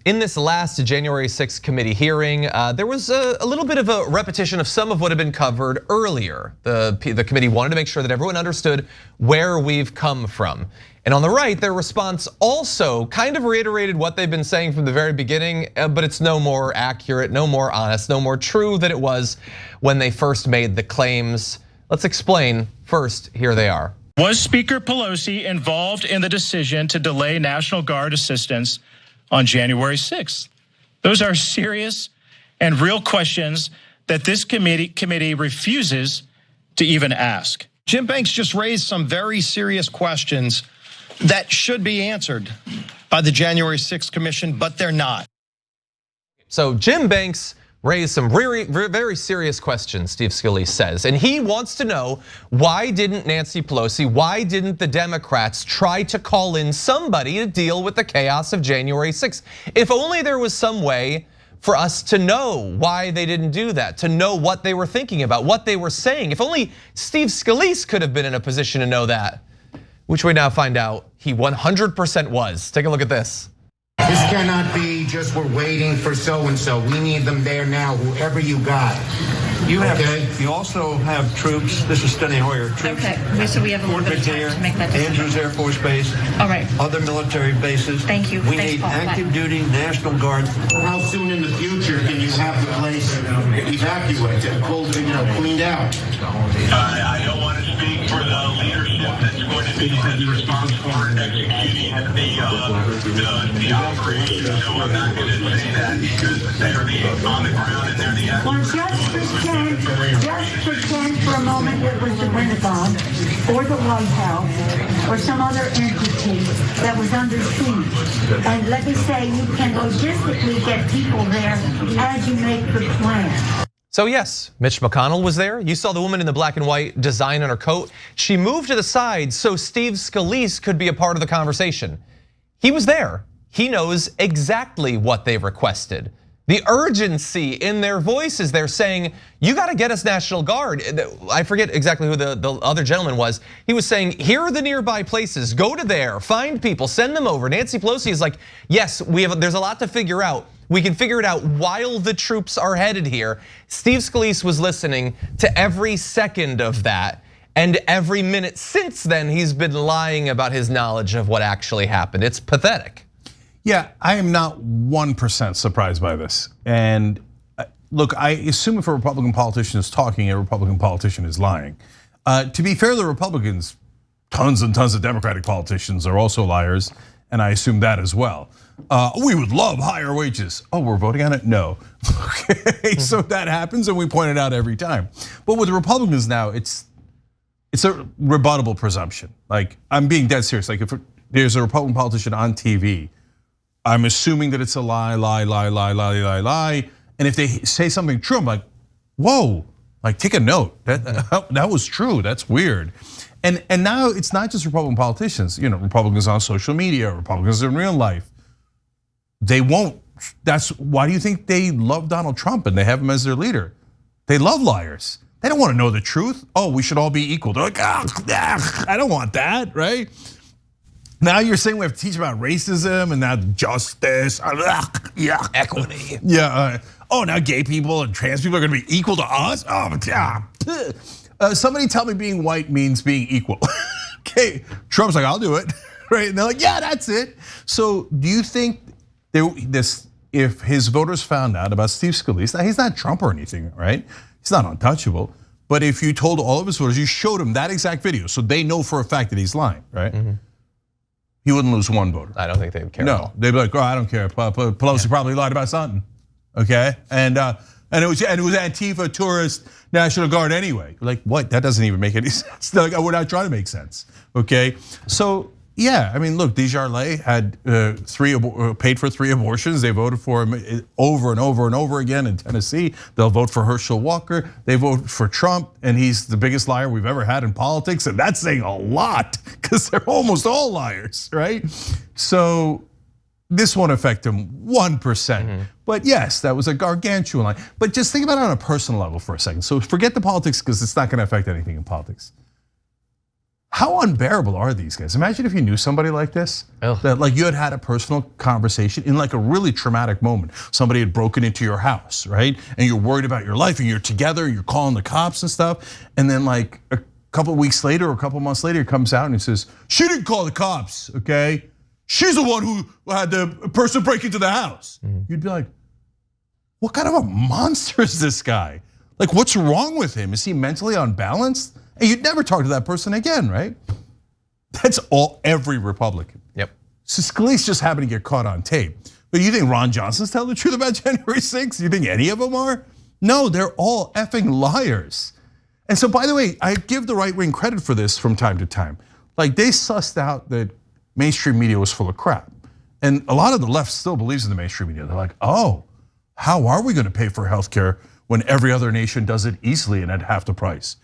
In this last January 6th committee hearing, there was a little bit of a repetition of some of what had been covered earlier. The committee wanted to make sure that everyone understood where we've come from. And on the right, their response also kind of reiterated what they've been saying from the very beginning, but it's no more accurate, no more honest, no more true than it was when they first made the claims. Let's explain. First, here they are. Was Speaker Pelosi involved in the decision to delay National Guard assistance on January 6th? Those are serious and real questions that this committee refuses to even ask. Jim Banks just raised some very serious questions that should be answered by the January 6th commission, but they're not. So Jim Banks raised some very serious questions, Steve Scalise says, and he wants to know, why didn't Nancy Pelosi, why didn't the Democrats try to call in somebody to deal with the chaos of January 6th? If only there was some way for us to know why they didn't do that, to know what they were thinking about, what they were saying. If only Steve Scalise could have been in a position to know that, which we now find out he 100% was. Take a look at this. This cannot be just we're waiting for so-and-so. We need them there now, whoever you got. You also have troops. This is Steny Hoyer. Troops. Okay, so we have a little bit of time to make that decision. Andrews Air Force Base. All right. Other military bases. Thank you. We need active duty National Guard. How soon in the future can you have the place evacuated, cleaned out? I don't want to speak for the leadership that's going to be responsible for executing the operation, so I'm not going to say that because they're on the ground and they're the experts. Just pretend for a moment it was the Pentagon or the White House or some other entity that was under siege. And let me say, you can logistically get people there as you make the plan. So yes, Mitch McConnell was there. You saw the woman in the black and white design on her coat. She moved to the side so Steve Scalise could be a part of the conversation. He was there. He knows exactly what they requested. The urgency in their voices, they're saying, you gotta get us National Guard. I forget exactly who the other gentleman was. He was saying, here are the nearby places, go to there, find people, send them over. Nancy Pelosi is like, yes, there's a lot to figure out. We can figure it out while the troops are headed here. Steve Scalise was listening to every second of that. And every minute since then, he's been lying about his knowledge of what actually happened. It's pathetic. Yeah, I am not 1% surprised by this. And look, I assume if a Republican politician is talking, a Republican politician is lying. To be fair to the Republicans, tons and tons of Democratic politicians are also liars, and I assume that as well. We would love higher wages. Oh, we're voting on it? No. Okay, so that happens, and we point it out every time. But with the Republicans now, it's a rebuttable presumption. Like, I'm being dead serious. Like, if there's a Republican politician on TV, I'm assuming that it's a lie. And if they say something true, I'm like, whoa, like take a note. That was true, that's weird. And now it's not just Republican politicians, Republicans on social media, Republicans in real life. They won't, why do you think they love Donald Trump and they have him as their leader? They love liars. They don't want to know the truth. Oh, we should all be equal. They're like, I don't want that, right? Now you're saying we have to teach about racism and now justice, equity. Yeah, oh, now gay people and trans people are gonna be equal to us? Oh, yeah. Somebody tell me being white means being equal. Okay, Trump's like, I'll do it, right? And they're like, yeah, that's it. So do you think if his voters found out about Steve Scalise, now he's not Trump or anything, right? He's not untouchable. But if you told all of his voters, you showed them that exact video so they know for a fact that he's lying, right? He wouldn't lose one voter. I don't think they would care. No, they'd be like, oh, I don't care. Pelosi probably lied about something, okay? And it was Antifa, tourist, National Guard anyway. Like what? That doesn't even make any sense. Like, we're not trying to make sense, okay? So yeah, I mean, look, Desjardins had paid for 3 abortions. They voted for him over and over and over again in Tennessee. They'll vote for Herschel Walker. They vote for Trump, and he's the biggest liar we've ever had in politics. And that's saying a lot because they're almost all liars, right? So this won't affect him 1%. But yes, that was a gargantuan lie. But just think about it on a personal level for a second. So forget the politics because it's not going to affect anything in politics. How unbearable are these guys? Imagine if you knew somebody like this, that like you had a personal conversation in like a really traumatic moment. Somebody had broken into your house, right? And you're worried about your life and you're together, you're calling the cops and stuff. And then like a couple of weeks later or a couple of months later, he comes out and he says, she didn't call the cops, okay? She's the one who had the person break into the house. You'd be like, what kind of a monster is this guy? Like, what's wrong with him? Is he mentally unbalanced? And you'd never talk to that person again, right? That's every Republican. Yep. So Scalise just happened to get caught on tape. But you think Ron Johnson's telling the truth about January 6th? You think any of them are? No, they're all effing liars. And so, by the way, I give the right wing credit for this from time to time. Like, they sussed out that mainstream media was full of crap. And a lot of the left still believes in the mainstream media. They're like, oh, how are we gonna pay for healthcare when every other nation does it easily and at half the price?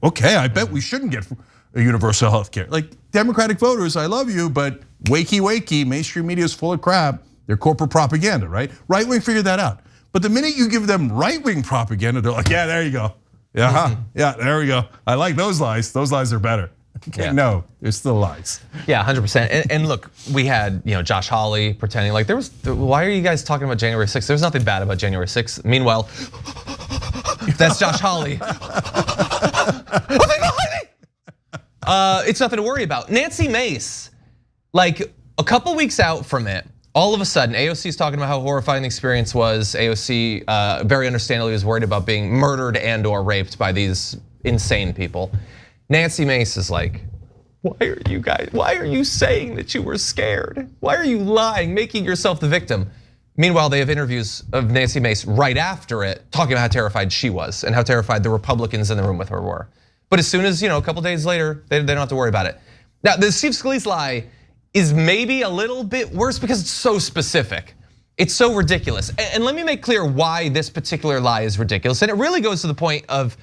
Okay, I bet we shouldn't get a universal healthcare. Like, Democratic voters, I love you, but wakey, mainstream media is full of crap. They're corporate propaganda, right? Right wing figured that out. But the minute you give them right wing propaganda, they're like, yeah, there you go. Yeah, there we go. I like those lies. Those lies are better. Okay, no, they're still lies. Yeah, 100%. And look, we had Josh Hawley pretending like there was. Why are you guys talking about January 6th? There's nothing bad about January 6th. Meanwhile, that's Josh Hawley. It's nothing to worry about. Nancy Mace, like a couple weeks out from it, all of a sudden, AOC is talking about how horrifying the experience was. AOC very understandably was worried about being murdered and/or raped by these insane people. Nancy Mace is like, why are you saying that you were scared? Why are you lying, making yourself the victim? Meanwhile, they have interviews of Nancy Mace right after it, talking about how terrified she was and how terrified the Republicans in the room with her were. But as soon as, a couple days later, they don't have to worry about it. Now, the Steve Scalise lie is maybe a little bit worse because it's so specific. It's so ridiculous. And let me make clear why this particular lie is ridiculous. And it really goes to the point of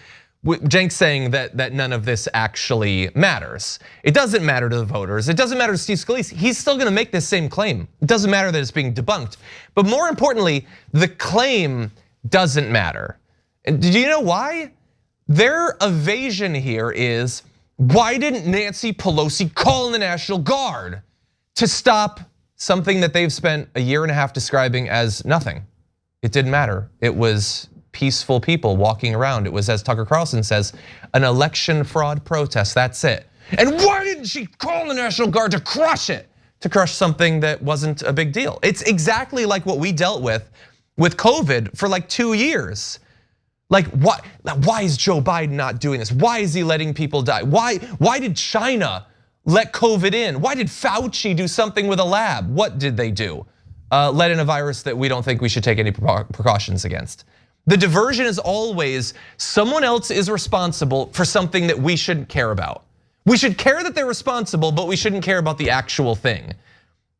Cenk saying that none of this actually matters. It doesn't matter to the voters. It doesn't matter to Steve Scalise. He's still gonna make this same claim. It doesn't matter that it's being debunked. But more importantly, the claim doesn't matter. And do you know why? Their evasion here is, why didn't Nancy Pelosi call in the National Guard to stop something that they've spent a year and a half describing as nothing? It didn't matter. It was peaceful people walking around. It was, as Tucker Carlson says, an election fraud protest, that's it. And why didn't she call the National Guard to crush it? To crush something that wasn't a big deal. It's exactly like what we dealt with COVID for like 2 years. Like, why is Joe Biden not doing this? Why is he letting people die? Why did China let COVID in? Why did Fauci do something with a lab? What did they do? Let in a virus that we don't think we should take any precautions against. The diversion is always someone else is responsible for something that we shouldn't care about. We should care that they're responsible, but we shouldn't care about the actual thing.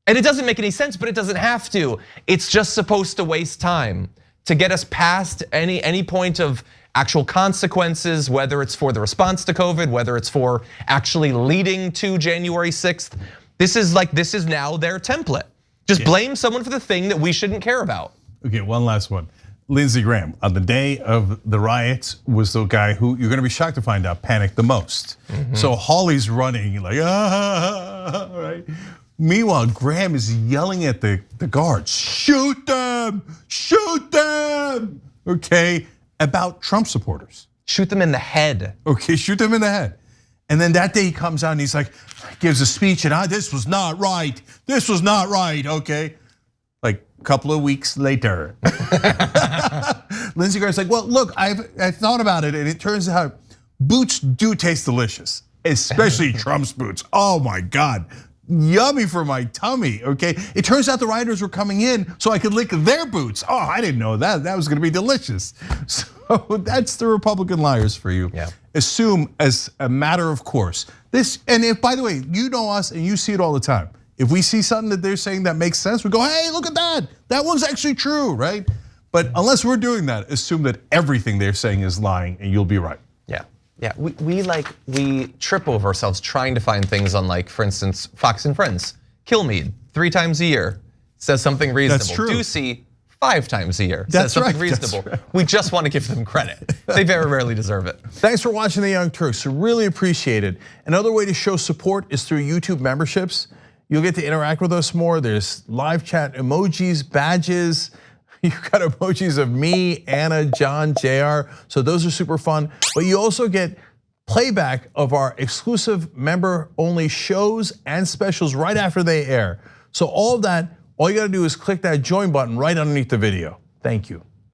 And it doesn't make any sense, but it doesn't have to. It's just supposed to waste time to get us past any point of actual consequences, whether it's for the response to COVID, whether it's for actually leading to January 6th. This is now their template. Just blame someone for the thing that we shouldn't care about. Okay, one last one. Lindsey Graham, on the day of the riots, was the guy who, you're gonna be shocked to find out, panicked the most. So Hawley's running like, right? Meanwhile, Graham is yelling at the guards, shoot them, okay, about Trump supporters. Shoot them in the head. Okay, shoot them in the head. And then that day he comes out and he's like, gives a speech and this was not right, okay? Like a couple of weeks later. Lindsey Graham's like, well, look, I've thought about it and it turns out boots do taste delicious, especially Trump's boots. Oh my God, yummy for my tummy, okay? It turns out the rioters were coming in so I could lick their boots. Oh, I didn't know that was gonna be delicious. So that's the Republican liars for you. Yeah. Assume as a matter of course. And if, by the way, you know us and you see it all the time. If we see something that they're saying that makes sense, we go, hey, look at that. That one's actually true, right? But unless we're doing that, assume that everything they're saying is lying and you'll be right. Yeah, we trip over ourselves trying to find things on, like, for instance, Fox and Friends. Kilmeade, 3 times a year, says something reasonable. That's true. Ducey, 5 times a year. That's something right, that's reasonable. right. We just want to give them credit. They very rarely deserve it. Thanks for watching the Young Turks. We really appreciate it. Another way to show support is through YouTube memberships. You'll get to interact with us more. There's live chat emojis, badges. You've got emojis of me, Anna, John, JR. So those are super fun. But you also get playback of our exclusive member-only shows and specials right after they air. So all of that, all you gotta do is click that join button right underneath the video. Thank you.